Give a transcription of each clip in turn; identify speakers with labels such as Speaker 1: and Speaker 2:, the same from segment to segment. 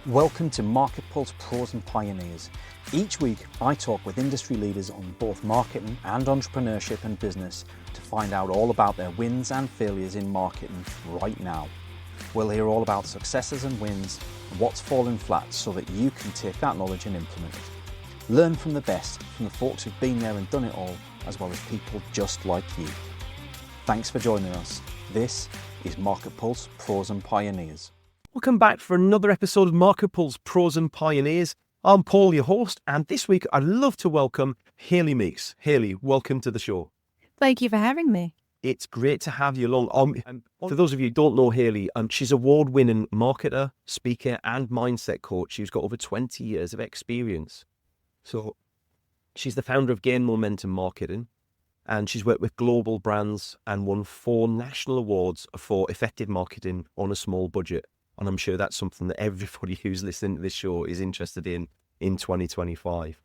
Speaker 1: Welcome to MarketPulse Pros and Pioneers. Each week, I talk with industry leaders on both marketing and entrepreneurship and business to find out all about their wins and failures in marketing right now. We'll hear all about successes and wins and what's fallen flat so that you can take that knowledge and implement it. Learn from the best, from the folks who've been there and done it all, as well as people just like you. Thanks for joining us. This is MarketPulse Pros and Pioneers.
Speaker 2: Welcome back for another episode of MarketPulse Pros and Pioneers. I'm Paul, your host, and this week I'd love to welcome Hayley Meakes. Hayley, welcome to the show.
Speaker 3: Thank you for having me.
Speaker 2: It's great to have you along. For those of you who don't know Hayley, she's award-winning marketer, speaker, and mindset coach. She's got over 20 years of experience. So she's the founder of Gain Momentum Marketing, and she's worked with global brands and won 4 national awards for effective marketing on a small budget. And I'm sure that's something that everybody who's listening to this show is interested in 2025.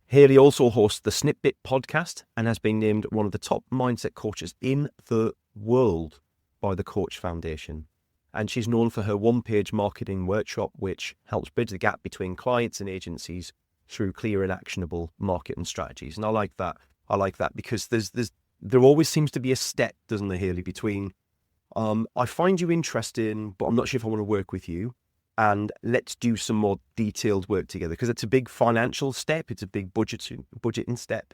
Speaker 2: Hayley also hosts the Snippet podcast and has been named one of the top mindset coaches in the world by the Coach Foundation. And she's known for her one-page marketing workshop, which helps bridge the gap between clients and agencies through clear and actionable marketing strategies. And I like that. I like that because there always seems to be a step, doesn't there, Hayley, between I find you interesting, but I'm not sure if I want to work with you. And let's do some more detailed work together because it's a big financial step. It's a big budgeting step.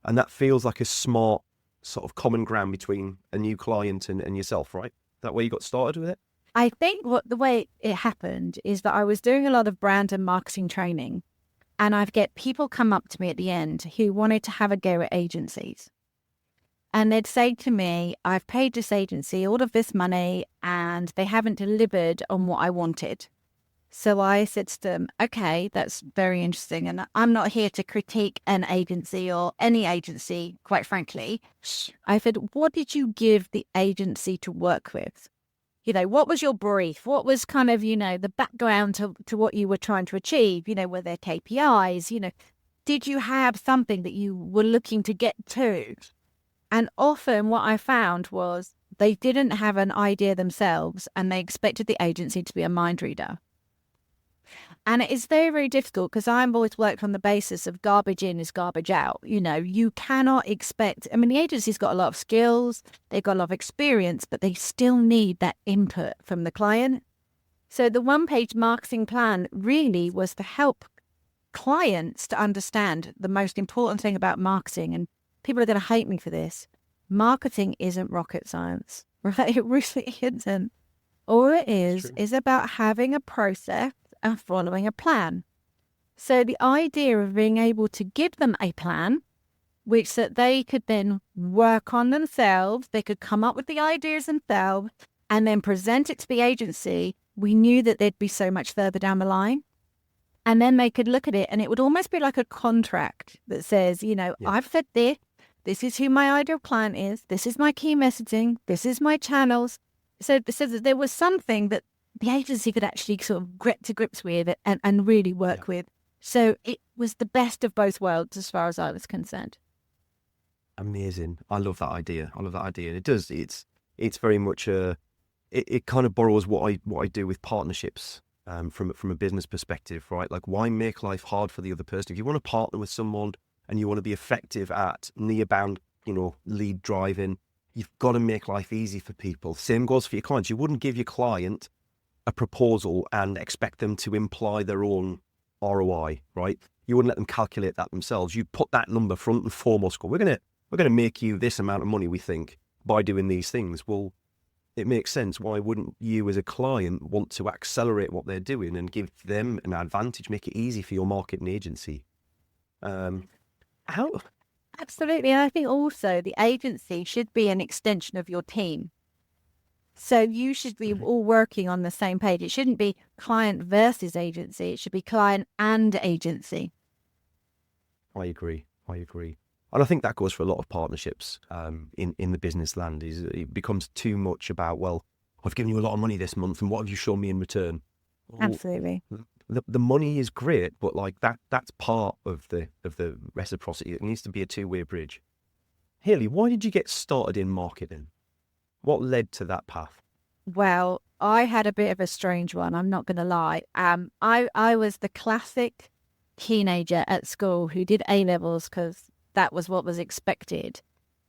Speaker 2: And that feels like a smart sort of common ground between a new client and yourself, right? That way you got started with it?
Speaker 3: I think the way it happened is that I was doing a lot of brand and marketing training, and I'd get people come up to me at the end who wanted to have a go at agencies. And they'd say to me, I've paid this agency all of this money and they haven't delivered on what I wanted. So I said to them, okay, that's very interesting. And I'm not here to critique an agency or any agency, quite frankly. I said, what did you give the agency to work with? You know, what was your brief? What was kind of, the background to what you were trying to achieve? Were there KPIs? Did you have something that you were looking to get to? And often what I found was they didn't have an idea themselves and they expected the agency to be a mind reader. And it is very, very difficult because I've always worked on the basis of garbage in is garbage out. You cannot expect, the agency's got a lot of skills, they've got a lot of experience, but they still need that input from the client. So the one-page marketing plan really was to help clients to understand the most important thing about marketing. And people are going to hate me for this. Marketing isn't rocket science, right? It really isn't. All it is about having a process and following a plan. So the idea of being able to give them a plan, which that they could then work on themselves, they could come up with the ideas themselves and then present it to the agency, we knew that they'd be so much further down the line. And then they could look at it and it would almost be like a contract that says, I've said this. This is who my ideal client is. This is my key messaging. This is my channels. So that there was something that the agency could actually sort of get to grips with and really work with. So it was the best of both worlds as far as I was concerned.
Speaker 2: Amazing. I love that idea. And it does. It's very much it kind of borrows what I do with partnerships from a business perspective, right? Like, why make life hard for the other person? If you want to partner with someone and you want to be effective at near-bound, lead driving, you've got to make life easy for people. Same goes for your clients. You wouldn't give your client a proposal and expect them to imply their own ROI, right? You wouldn't let them calculate that themselves. You put that number front and foremost. Go, we're gonna make you this amount of money, we think, by doing these things. Well, it makes sense. Why wouldn't you as a client want to accelerate what they're doing and give them an advantage, make it easy for your marketing agency?
Speaker 3: Absolutely. And I think also the agency should be an extension of your team. So you should be all working on the same page. It shouldn't be client versus agency. It should be client and agency.
Speaker 2: I agree. And I think that goes for a lot of partnerships in the business land. Is it becomes too much about, well, I've given you a lot of money this month and what have you shown me in return?
Speaker 3: Absolutely.
Speaker 2: The money is great, but like that's part of the reciprocity. It needs to be a two-way bridge. Hayley, why did you get started in marketing? What led to that path?
Speaker 3: Well, I had a bit of a strange one. I'm not going to lie. I was the classic teenager at school who did A-levels because that was what was expected,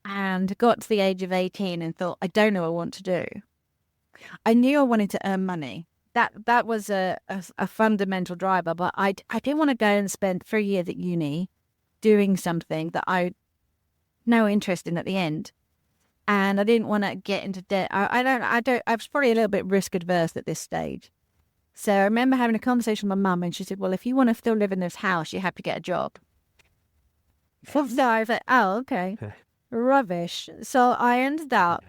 Speaker 3: and got to the age of 18 and thought, I don't know what I want to do. I knew I wanted to earn money. That was a fundamental driver, but I didn't want to go and spend 3 years at uni doing something that I had no interest in at the end. And I didn't want to get into debt. I was probably a little bit risk adverse at this stage. So I remember having a conversation with my mum, and she said, well, if you want to still live in this house, you have to get a job. So I was like, oh, okay. Rubbish. So I ended up,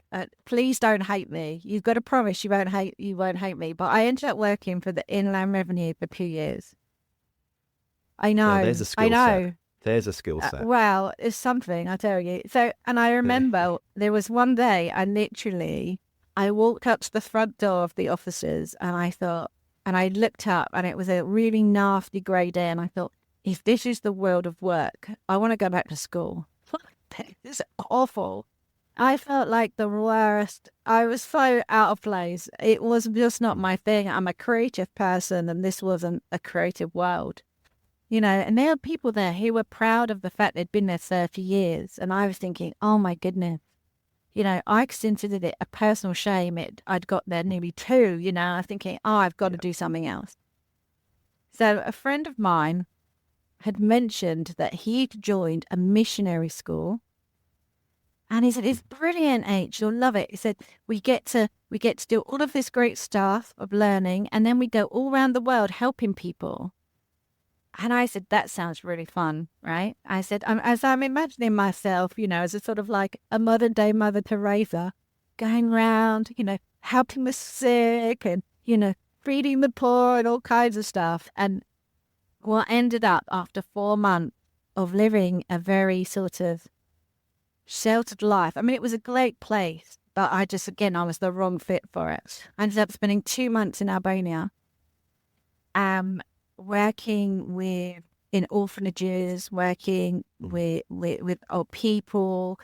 Speaker 3: please don't hate me. You've got to promise you won't hate me. But I ended up working for the Inland Revenue for 2 years. I know.
Speaker 2: Well, there's a skill
Speaker 3: I know.
Speaker 2: set. There's a skill set.
Speaker 3: Well, it's something, I tell you. So, and I remember there was one day I walked up to the front door of the offices, and I thought, and I looked up, and it was a really nasty grey day, and I thought, if this is the world of work, I want to go back to school. This is awful. I felt like the worst. I was so out of place. It was just not my thing. I'm a creative person, and this wasn't a creative world. And there were people there who were proud of the fact they'd been there 30 years. And I was thinking, oh my goodness, I considered it a personal shame. I'd got there nearly 2, I was thinking, oh, I've got to do something else. So a friend of mine had mentioned that he'd joined a missionary school. And he said, it's brilliant, H, you'll love it. He said, we get to do all of this great stuff of learning, and then we go all around the world helping people. And I said, that sounds really fun, right? I said, as I'm imagining myself, as a sort of like a modern day Mother Teresa, going around, helping the sick and, feeding the poor and all kinds of stuff. And what ended up after 4 months of living a very sort of sheltered life. I mean, it was a great place, but I was the wrong fit for it. I ended up spending 2 months in Albania, working in orphanages, working with old people,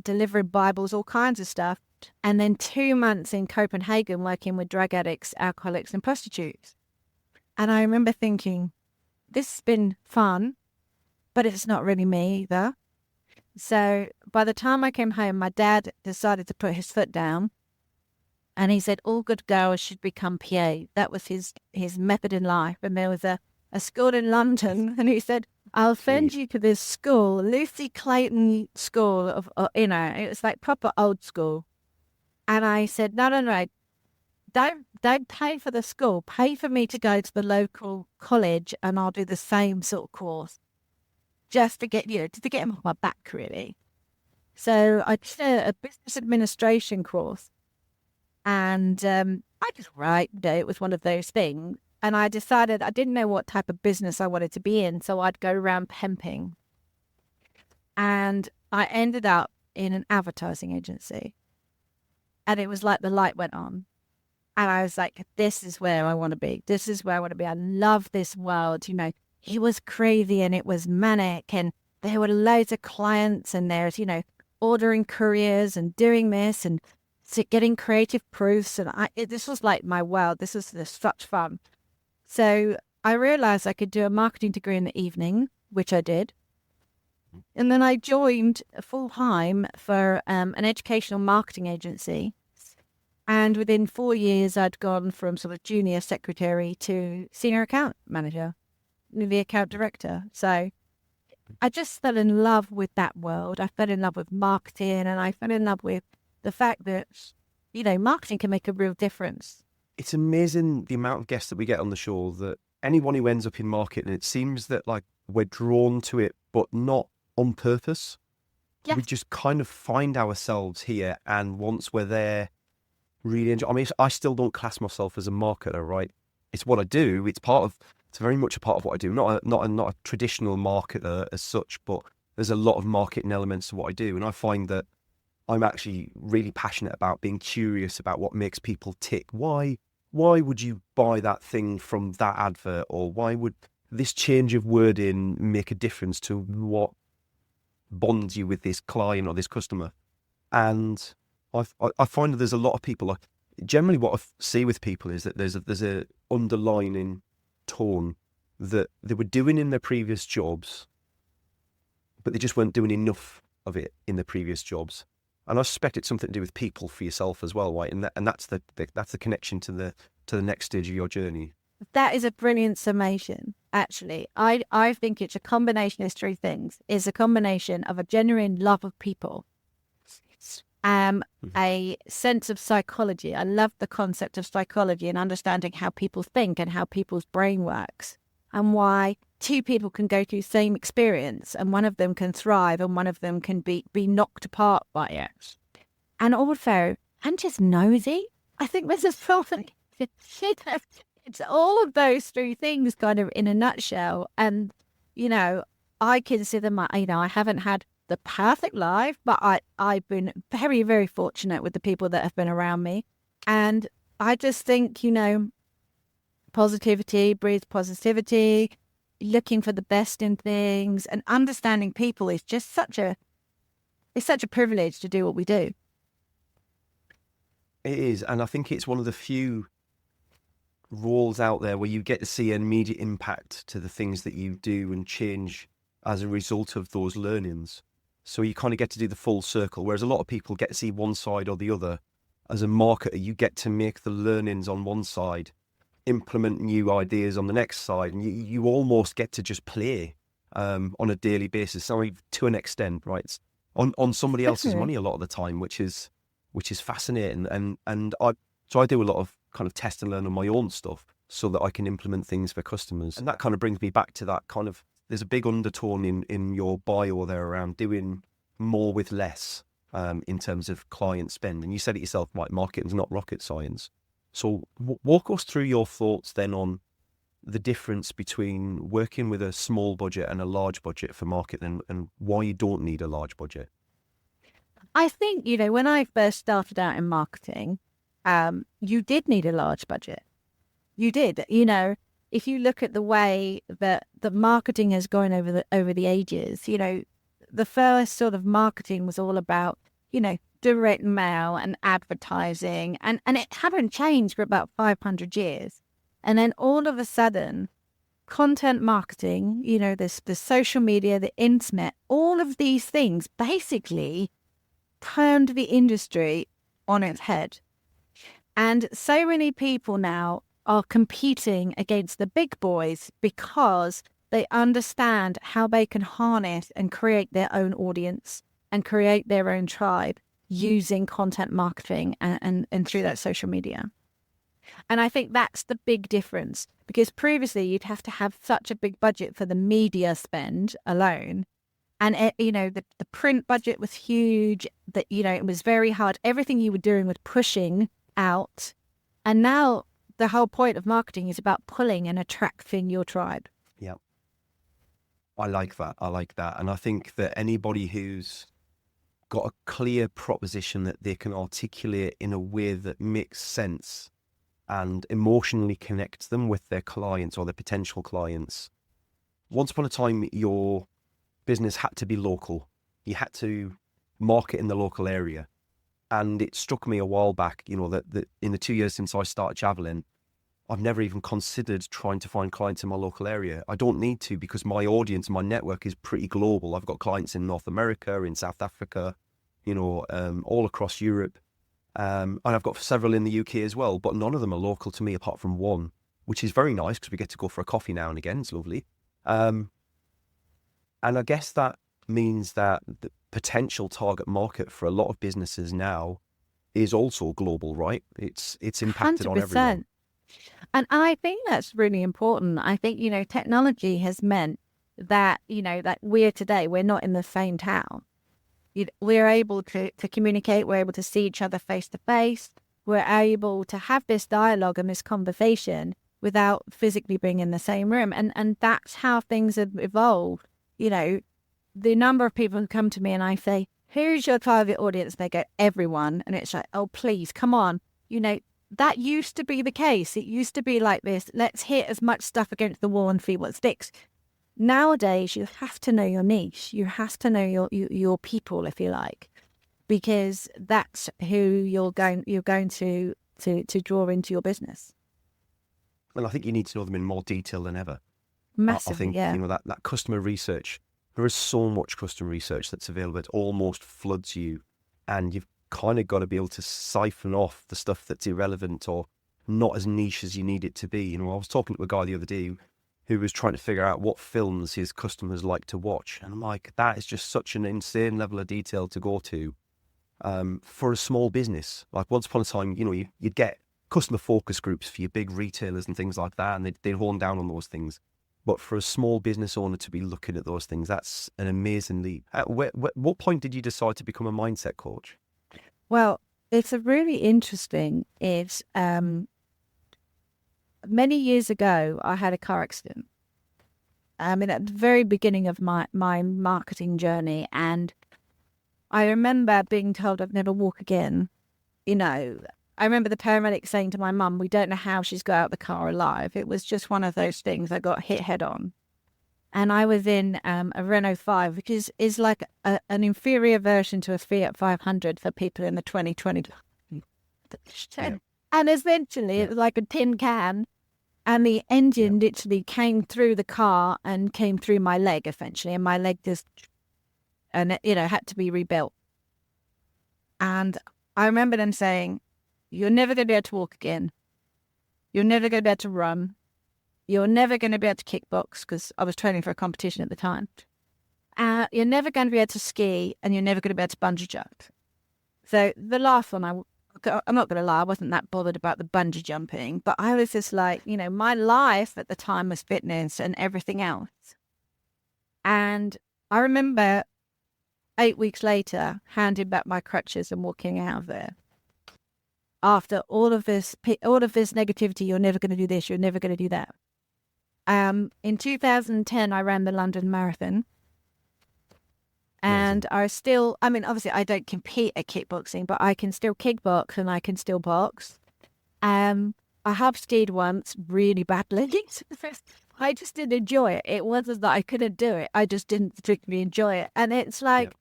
Speaker 3: delivering Bibles, all kinds of stuff. And then 2 months in Copenhagen working with drug addicts, alcoholics, and prostitutes. And I remember thinking, this has been fun, but it's not really me either. So by the time I came home, my dad decided to put his foot down. And he said, all good girls should become PA. That was his method in life. And there was a school in London. And he said, I'll send you to this school, Lucy Clayton School of, it was like proper old school. And I said, no. Don't pay for the school. Pay for me to go to the local college, and I'll do the same sort of course. Just to get, to get him off my back, really. So I did a business administration course. And I just it was one of those things. And I decided I didn't know what type of business I wanted to be in, so I'd go around pimping. And I ended up in an advertising agency. And it was like the light went on. And I was like, this is where I want to be. This is where I want to be. I love this world. It was crazy and it was manic. And there were loads of clients, and there's, ordering couriers and doing this and getting creative proofs. And this was like my world. This was such fun. So I realized I could do a marketing degree in the evening, which I did. And then I joined full-time for an educational marketing agency. And within 4 years, I'd gone from sort of junior secretary to senior account manager, the account director. So I just fell in love with that world. I fell in love with marketing, and I fell in love with the fact that, marketing can make a real difference.
Speaker 2: It's amazing the amount of guests that we get on the show, that anyone who ends up in marketing, it seems that like we're drawn to it, but not on purpose. Yeah. We just kind of find ourselves here, and once we're there, really enjoy. I mean, I still don't class myself as a marketer, right? It's what I do. It's very much a part of what I do. Not a traditional marketer as such, but there's a lot of marketing elements to what I do, and I find that I'm actually really passionate about being curious about what makes people tick. Why would you buy that thing from that advert, or why would this change of wording make a difference to what bonds you with this client or this customer? And I find that there's a lot of people, like generally what I see with people is that there's a underlining tone that they were doing in their previous jobs, but they just weren't doing enough of it in their previous jobs. And I suspect it's something to do with people for yourself as well, right? And that's the connection to the next stage of your journey.
Speaker 3: That is a brilliant summation, actually. I think it's a combination of three things. It's a combination of a genuine love of people, a sense of psychology. I love the concept of psychology and understanding how people think and how people's brain works, and why two people can go through the same experience and one of them can thrive and one of them can be knocked apart by it. And also, I'm just nosy. I think this is probably... It's all of those three things kind of in a nutshell. And, I consider I haven't had the perfect life, but I've been very, very fortunate with the people that have been around me. And I just think, positivity breeds positivity, looking for the best in things and understanding people is just such a privilege to do what we do.
Speaker 2: It is. And I think it's one of the few roles out there where you get to see an immediate impact to the things that you do and change as a result of those learnings. So you kind of get to do the full circle, whereas a lot of people get to see one side or the other. As a marketer, you get to make the learnings on one side, implement new ideas on the next side, and you almost get to just play on a daily basis. So to an extent, right? It's on somebody else's money a lot of the time, which is fascinating. And I do a lot of kind of test and learn on my own stuff so that I can implement things for customers. And that kind of brings me back to that kind of, there's a big undertone in your bio there around doing more with less in terms of client spend. And you said it yourself, right, marketing's not rocket science. So walk us through your thoughts then on the difference between working with a small budget and a large budget for marketing and why you don't need a large budget.
Speaker 3: I think, when I first started out in marketing, you did need a large budget. You did. If you look at the way that the marketing has gone over the ages, the first sort of marketing was all about, direct mail and advertising, and it hadn't changed for about 500 years. And then all of a sudden, content marketing, there's the social media, the internet, all of these things basically turned the industry on its head. And so many people now are competing against the big boys because they understand how they can harness and create their own audience and create their own tribe using content marketing and through that social media. And I think that's the big difference, because previously you'd have to have such a big budget for the media spend alone. And, the print budget was huge, that, it was very hard. Everything you were doing was pushing out. And now the whole point of marketing is about pulling and attracting your tribe.
Speaker 2: Yeah. I like that. And I think that anybody who's got a clear proposition that they can articulate in a way that makes sense and emotionally connects them with their clients or their potential clients. Once upon a time, your business had to be local. You had to market in the local area. And it struck me a while back, that in the 2 years since I started traveling, I've never even considered trying to find clients in my local area. I don't need to, because my audience, my network is pretty global. I've got clients in North America, in South Africa, all across Europe. And I've got several in the UK as well, but none of them are local to me apart from one, which is very nice because we get to go for a coffee now and again. It's lovely. And I guess that means that the potential target market for a lot of businesses now is also global, right? It's impacted 100%. On everyone.
Speaker 3: And I think that's really important. I think, technology has meant that, that we're not in the same town. We're able to communicate. We're able to see each other face to face. We're able to have this dialogue and this conversation without physically being in the same room. And that's how things have evolved. The number of people who come to me and I say, who's your target audience? They go, everyone. And it's like, oh, please, come on. That used to be the case. It used to be like this. Let's hit as much stuff against the wall and see what sticks. Nowadays, you have to know your niche. You have to know your people, if you like, because that's who you're going to to draw into your business.
Speaker 2: And I think you need to know them in more detail than ever.
Speaker 3: Massively,
Speaker 2: I think,
Speaker 3: yeah.
Speaker 2: you know, that customer research, there is so much customer research that's available. It almost floods you, and you've kind of got to be able to siphon off the stuff that's irrelevant or not as niche as you need it to be. You know, I was talking to a guy the other day who was trying to figure out what films his customers like to watch. And I'm like, that is just such an insane level of detail to go to for a small business. Like once upon a time, you know, you'd get customer focus groups for your big retailers and things like that, and they'd hone down on those things. But for a small business owner to be looking at those things, that's an amazing leap. At what point did you decide to become a mindset coach?
Speaker 3: Well, it's a really interesting. It's many years ago, I had a car accident. At the very beginning of my marketing journey, and I remember being told I'd never walk again. You know, I remember the paramedic saying to my mum, "We don't know how she's got out of the car alive." It was just one of those things. I got hit head on. And I was in a Renault 5, which is like an inferior version to a Fiat 500 for people in the 2020.
Speaker 2: Yeah.
Speaker 3: And essentially, it was like a tin can. And the engine literally came through the car and came through my leg, essentially. And my leg just, and it, had to be rebuilt. And I remember them saying, "You're never going to be able to walk again. You're never going to be able to run. You're never going to be able to kickbox," because I was training for a competition at the time. "You're never going to be able to ski, and you're never going to be able to bungee jump." So the last one, I'm not going to lie, I wasn't that bothered about the bungee jumping, but I was just like, my life at the time was fitness and everything else. And I remember 8 weeks later, handing back my crutches and walking out of there. After all of this negativity, "You're never going to do this, you're never going to do that." In 2010, I ran the London Marathon. And obviously I don't compete at kickboxing, but I can still kickbox and I can still box. I have skied once really badly. I just didn't enjoy it. It wasn't that I couldn't do it. I just didn't particularly enjoy it. And it's like,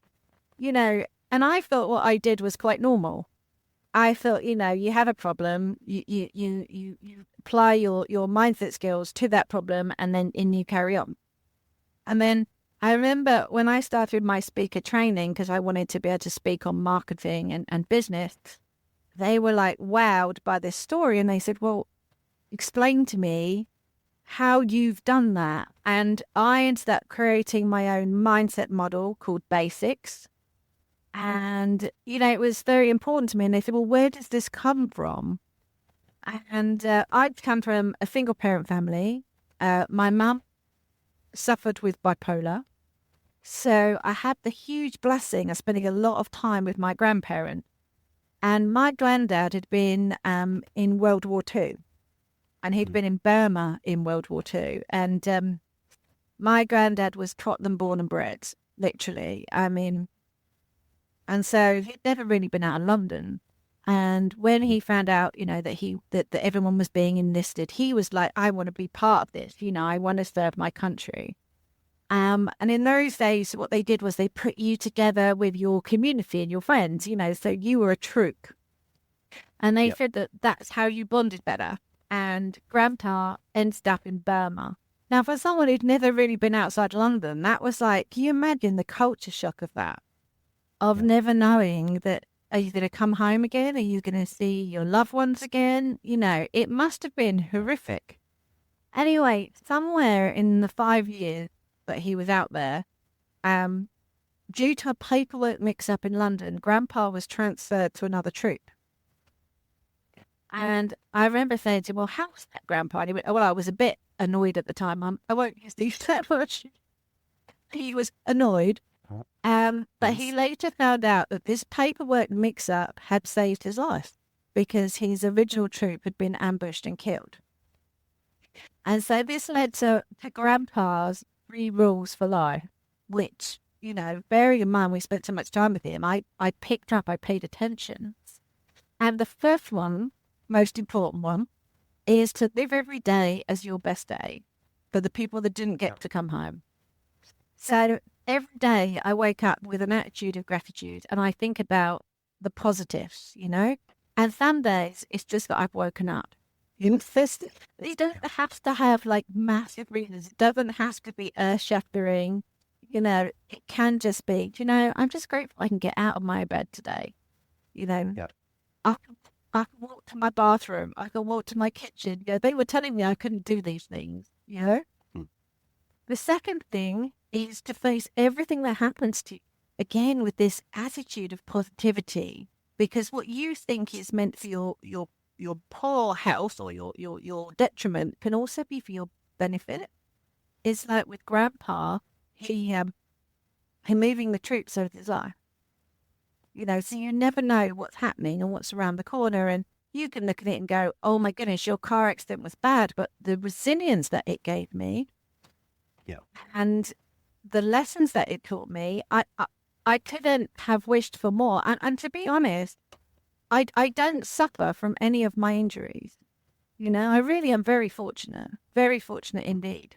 Speaker 3: and I thought what I did was quite normal. I thought, you have a problem, you apply your mindset skills to that problem, and you carry on. And then I remember when I started my speaker training, because I wanted to be able to speak on marketing and business, they were like wowed by this story. And they said, "Well, explain to me how you've done that." And I ended up creating my own mindset model called Basics. And, it was very important to me. And they said, "Well, where does this come from?" And I'd come from a single parent family. My mum suffered with bipolar. So I had the huge blessing of spending a lot of time with my grandparent. And my granddad had been in World War II. And he'd been in Burma in World War II. And my granddad was Tottenham born and bred, literally. And so he'd never really been out of London. And when he found out, that everyone was being enlisted, he was like, "I want to be part of this. I want to serve my country." And in those days, what they did was they put you together with your community and your friends, so you were a troop. And they said that that's how you bonded better. And Grandpa ended up in Burma. Now, for someone who'd never really been outside London, that was like, can you imagine the culture shock of that? Of never knowing that, are you going to come home again? Are you going to see your loved ones again? It must have been horrific. Anyway, somewhere in the 5 years that he was out there, due to a paperwork mix-up in London, Grandpa was transferred to another troop. And I remember saying to him, "Well, how's that, Grandpa?" And he went, "Well, I was a bit annoyed at the time. I won't use these that much." He was annoyed. But he later found out that this paperwork mix-up had saved his life because his original troop had been ambushed and killed. And so this led to Grandpa's 3 rules for life, which, bearing in mind we spent so much time with him, I picked up, I paid attention. And the first one, most important one, is to live every day as your best day for the people that didn't get to come home. So every day I wake up with an attitude of gratitude and I think about the positives, And some days it's just that I've woken up. You don't have to have like massive reasons. It doesn't have to be earth-shattering. It can just be, I'm just grateful I can get out of my bed today.
Speaker 2: Yeah.
Speaker 3: I can, I can walk to my bathroom. I can walk to my kitchen. They were telling me I couldn't do these things.
Speaker 2: Hmm.
Speaker 3: The second thing is to face everything that happens to you, again, with this attitude of positivity, because what you think is meant for your poor health or your detriment can also be for your benefit. It's like with Grandpa, he moving the troops over his life. So you never know what's happening and what's around the corner, and you can look at it and go, "Oh my goodness, your car accident was bad," but the resilience that it gave me, and the lessons that it taught me, I couldn't have wished for more. And to be honest, I don't suffer from any of my injuries. I really am very fortunate indeed.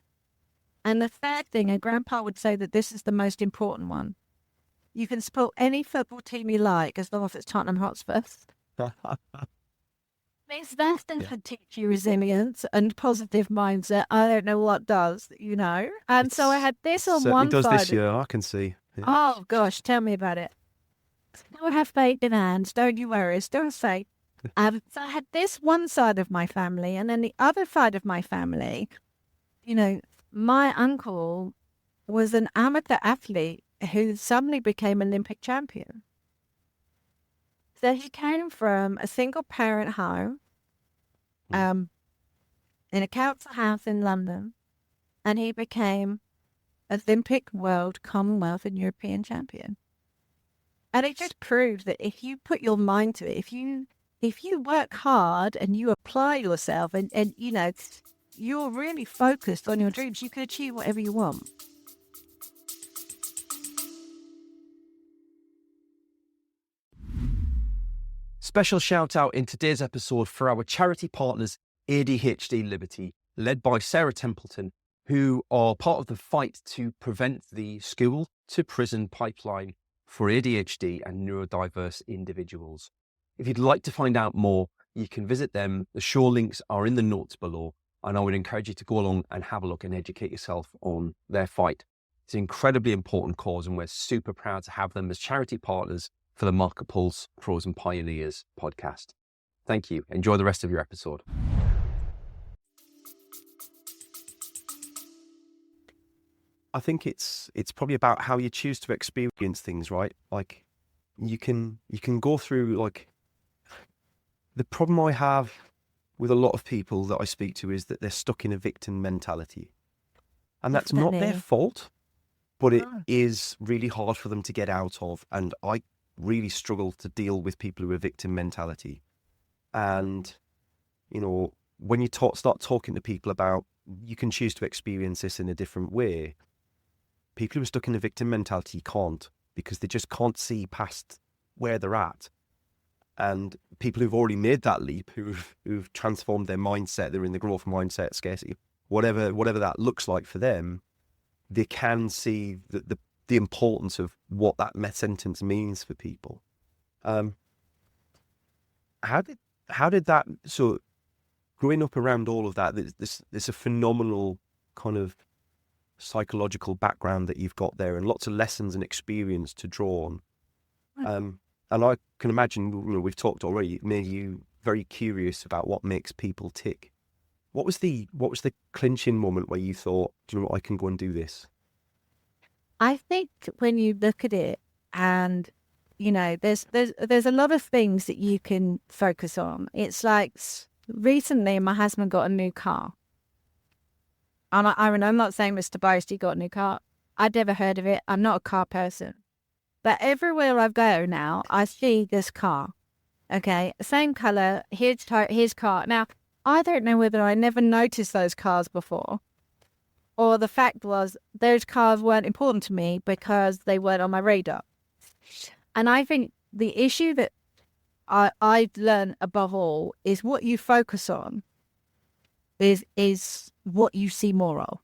Speaker 3: And the third thing, and Grandpa would say that this is the most important one, you can support any football team you like as long as it's Tottenham Hotspur. It's that can teach you resilience and positive mindset. I don't know what does, And so I had this on one
Speaker 2: does
Speaker 3: side.
Speaker 2: this year, I can see. Yeah.
Speaker 3: Oh gosh, tell me about it. Still have faith in hands, don't you worry, still have faith. So I had this one side of my family, and then the other side of my family, my uncle was an amateur athlete who suddenly became Olympic champion. So he came from a single parent home, in a council house in London, and he became Olympic, world, Commonwealth, and European champion. And it just proves that if you put your mind to it, if you work hard and you apply yourself and you're really focused on your dreams, you can achieve whatever you want.
Speaker 2: Special shout out in today's episode for our charity partners, ADHD Liberty, led by Sarah Templeton, who are part of the fight to prevent the school to prison pipeline for ADHD and neurodiverse individuals. If you'd like to find out more, you can visit them. The show links are in the notes below, and I would encourage you to go along and have a look and educate yourself on their fight. It's an incredibly important cause, and we're super proud to have them as charity partners for the MarketPulse Pros and Pioneers podcast. Thank you. Enjoy the rest of your episode. I think it's probably about how you choose to experience things, right? Like you can go through, like, the problem I have with a lot of people that I speak to is that they're stuck in a victim mentality. And that's not their fault, but it is really hard for them to get out of. And I really struggle to deal with people who are victim mentality. And, when you start talking to people about you can choose to experience this in a different way, people who are stuck in a victim mentality can't, because they just can't see past where they're at. And people who've already made that leap, who've transformed their mindset, they're in the growth mindset, scarcity, whatever that looks like for them, they can see the importance of what that sentence means for people. How did that, so growing up around all of that, there's a phenomenal kind of psychological background that you've got there, and lots of lessons and experience to draw on. And I can imagine, we've talked already, it made you very curious about what makes people tick. What was the clinching moment where you thought, do you know what, I can go and do this?
Speaker 3: I think when you look at it, and there's a lot of things that you can focus on. It's like recently my husband got a new car. And I'm not saying Mr. Boasty got a new car. I'd never heard of it. I'm not a car person. But everywhere I go now, I see this car. Okay, same color, his car. Now, I don't know whether I never noticed those cars before, or the fact was those cars weren't important to me because they weren't on my radar. And I think the issue that I've learned above all is what you focus on is what you see more of.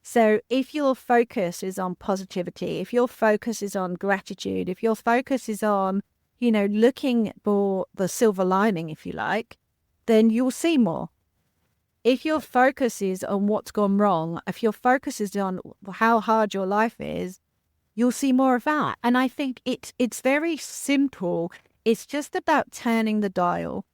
Speaker 3: So if your focus is on positivity, if your focus is on gratitude, if your focus is on looking for the silver lining, if you like, then you'll see more. If your focus is on what's gone wrong, if your focus is on how hard your life is, you'll see more of that. And I think it's very simple. It's just about turning the dial.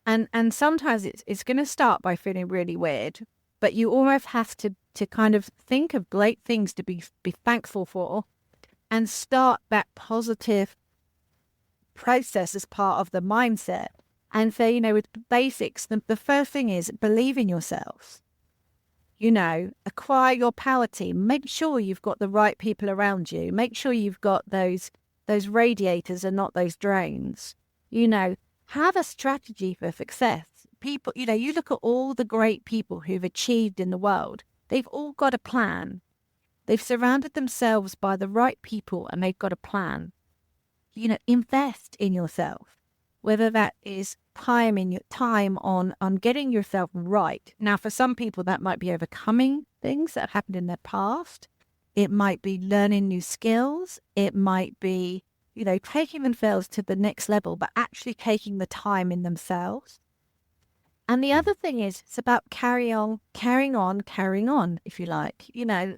Speaker 3: And sometimes it's going to start by feeling really weird, but you almost have to kind of think of great things to be thankful for and start that positive process as part of the mindset. And so, with basics, the first thing is believe in yourselves. Acquire your power team. Make sure you've got the right people around you. Make sure you've got those radiators and not those drains. Have a strategy for success. People, you look at all the great people who've achieved in the world. They've all got a plan. They've surrounded themselves by the right people and they've got a plan. Invest in yourself, whether that is time on getting yourself right. Now, for some people, that might be overcoming things that have happened in their past. It might be learning new skills. It might be, taking themselves to the next level, but actually taking the time in themselves. And the other thing is, it's about carrying on, if you like.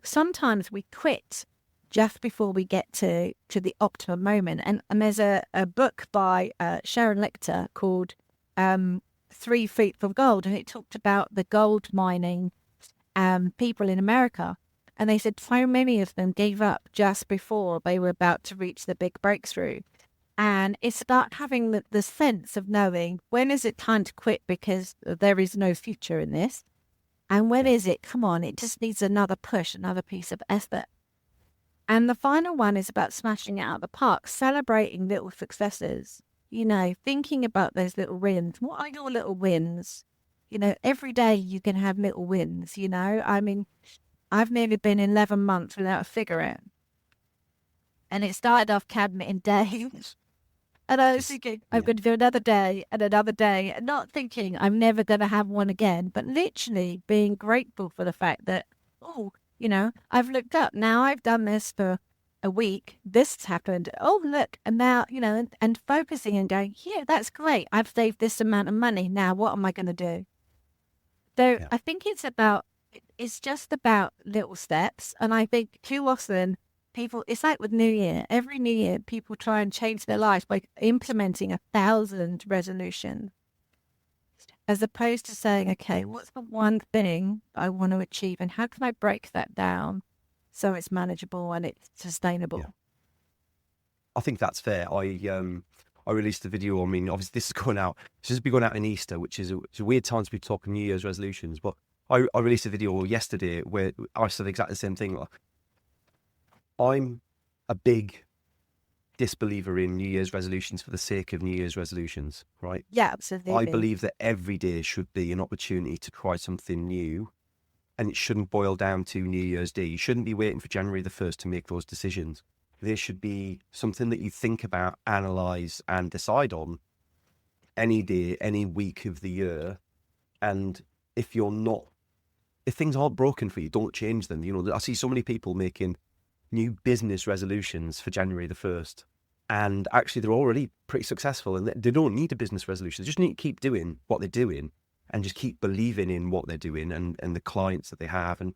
Speaker 3: Sometimes we quit just before we get to the optimum moment. And there's a book by Sharon Lecter called 3 Feet from Gold, and it talked about the gold mining people in America. And they said so many of them gave up just before they were about to reach the big breakthrough. And it's about having the sense of knowing when is it time to quit because there is no future in this. And when is it, come on, it just needs another push, another piece of effort. And the final one is about smashing it out of the park, celebrating little successes, thinking about those little wins. What are your little wins? Every day you can have little wins, I mean, I've nearly been 11 months without a cigarette. And it started off counting days. And I was thinking, I'm going to do another day and not thinking I'm never going to have one again, but literally being grateful for the fact that, I've looked up. Now I've done this for a week. This has happened. Oh, look. And now, and focusing and going, yeah, that's great. I've saved this amount of money. Now what am I going to do? So I think it's just about little steps. And I think too often people, it's like with New Year. Every New Year, people try and change their lives by implementing 1,000 resolutions, as opposed to saying, okay, what's the one thing I want to achieve and how can I break that down so it's manageable and it's sustainable?
Speaker 2: Yeah. I think that's fair. I released a video. I mean, obviously this is going out. It's just been going out in Easter, which is a weird time to be talking New Year's resolutions. But I released a video yesterday where I said exactly the same thing. I'm a big disbeliever in New Year's resolutions for the sake of New Year's resolutions, right?
Speaker 3: Yeah, absolutely.
Speaker 2: I believe that every day should be an opportunity to try something new, and it shouldn't boil down to New Year's Day. You shouldn't be waiting for January the 1st to make those decisions. There should be something that you think about, analyze, and decide on any day, any week of the year. And if things aren't broken for you, don't change them. I see so many people making new business resolutions for January the 1st, and actually they're already pretty successful and they don't need a business resolution. They just need to keep doing what they're doing and just keep believing in what they're doing and the clients that they have, and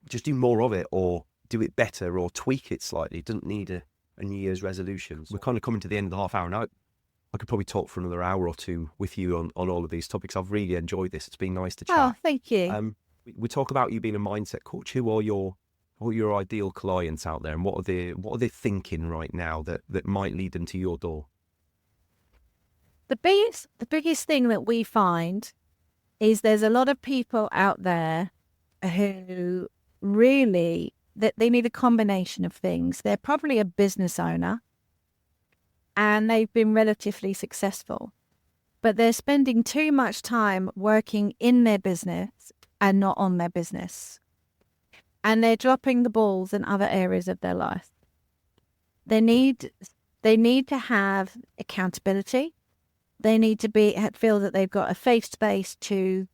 Speaker 2: just do more of it or do it better or tweak it slightly. It doesn't need a New Year's resolution. We're kind of coming to the end of the half hour now. I could probably talk for another hour or two with you on all of these topics. I've really enjoyed this. It's been nice to chat.
Speaker 3: Oh, thank you.
Speaker 2: We talk about you being a mindset coach. Who are your ideal clients out there, and what are they thinking right now that might lead them to your door?
Speaker 3: The biggest thing that we find is there's a lot of people out there who really that they need a combination of things. They're probably a business owner and they've been relatively successful, but they're spending too much time working in their business and not on their business. And they're dropping the balls in other areas of their life. They need to have accountability. They need to feel that they've got a safe space to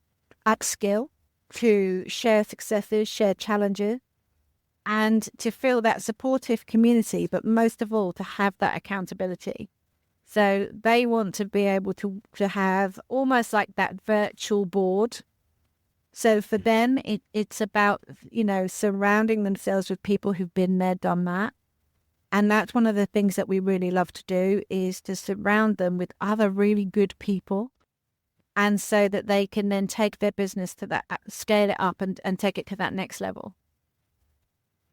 Speaker 3: upskill, to share successes, share challenges, and to feel that supportive community, but most of all, to have that accountability. So they want to be able to have almost like that virtual board. So for them, it's about, surrounding themselves with people who've been there, done that. And that's one of the things that we really love to do, is to surround them with other really good people. And so that they can then take their business to that, scale it up and take it to that next level.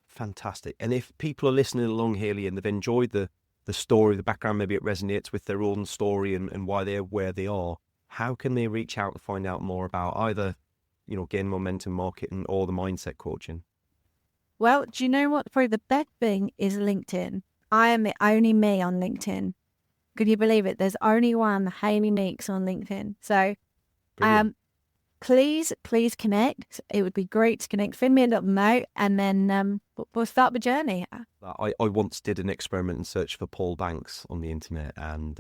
Speaker 2: Fantastic. And if people are listening along, Hayley, and they've enjoyed the story, the background, maybe it resonates with their own story and why they're where they are, how can they reach out and find out more about either, gain momentum marketing or the mindset coaching?
Speaker 3: Well, do you know what? Probably the best thing is LinkedIn. I am the only me on LinkedIn. Could you believe it? There's only one Hayley Meakes on LinkedIn. So please connect. It would be great to connect. Send me a little note, and then we'll start the journey.
Speaker 2: I once did an experiment and search for Paul Banks on the internet, and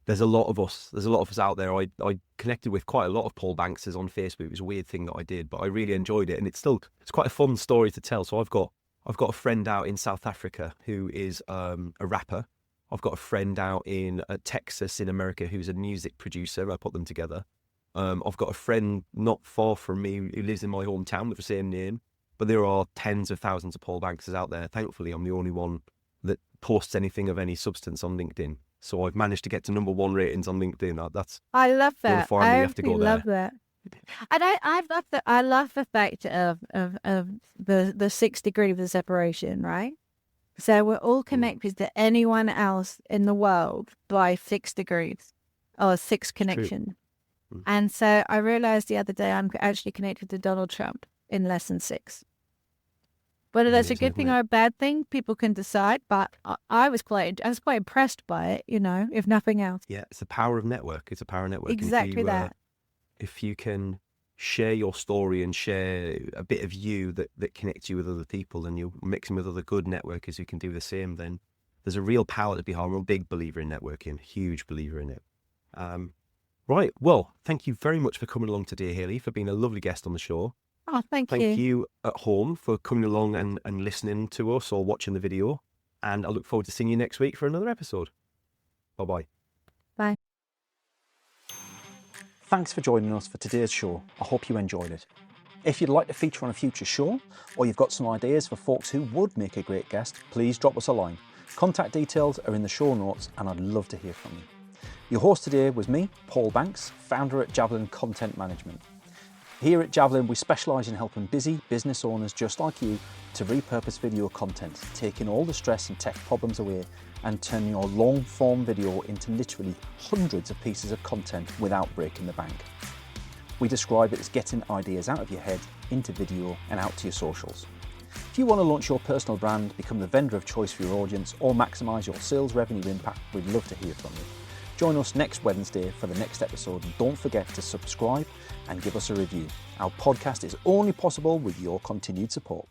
Speaker 2: there's a lot of us out there. I connected with quite a lot of Paul Bankses on Facebook. It was a weird thing that I did, but I really enjoyed it, and it's quite a fun story to tell. So I've got a friend out in South Africa who is a rapper. I've got a friend out in Texas in America who's a music producer. I put them together. I've got a friend not far from me who lives in my hometown with the same name, but there are tens of thousands of Paul Bankses out there. Thankfully, I'm the only one that posts anything of any substance on LinkedIn. So I've managed to get to #1 ratings on LinkedIn.
Speaker 3: I love that.
Speaker 2: I have to go there.
Speaker 3: Love that. And I love the fact of the 6 degrees of separation, right? So we're all connected to anyone else in the world by 6 degrees or 6 connections. And so I realized the other day I'm actually connected to Donald Trump in less than 6. Whether that's a good thing or a bad thing, people can decide. But I was quite impressed by it, if nothing else.
Speaker 2: Yeah, it's the power of network. It's a power of network.
Speaker 3: Exactly that.
Speaker 2: If you can share your story and share a bit of you that connects you with other people, and you're mixing with other good networkers who can do the same, then there's a real power to behind. I'm a big believer in networking, huge believer in it. Right. Well, thank you very much for coming along today, Hayley, for being a lovely guest on the show.
Speaker 3: Oh, thank you.
Speaker 2: Thank you at home for coming along and listening to us or watching the video. And I look forward to seeing you next week for another episode. Bye-bye.
Speaker 3: Bye.
Speaker 1: Thanks for joining us for today's show. I hope you enjoyed it. If you'd like to feature on a future show, or you've got some ideas for folks who would make a great guest, please drop us a line. Contact details are in the show notes, and I'd love to hear from you. Your host today was me, Paul Banks, founder at Javelin Content Management. Here at Javelin, we specialise in helping busy business owners just like you to repurpose video content, taking all the stress and tech problems away and turning your long-form video into literally hundreds of pieces of content without breaking the bank. We describe it as getting ideas out of your head into video and out to your socials. If you want to launch your personal brand, become the vendor of choice for your audience, or maximise your sales revenue impact, we'd love to hear from you. Join us next Wednesday for the next episode, and don't forget to subscribe and give us a review. Our podcast is only possible with your continued support.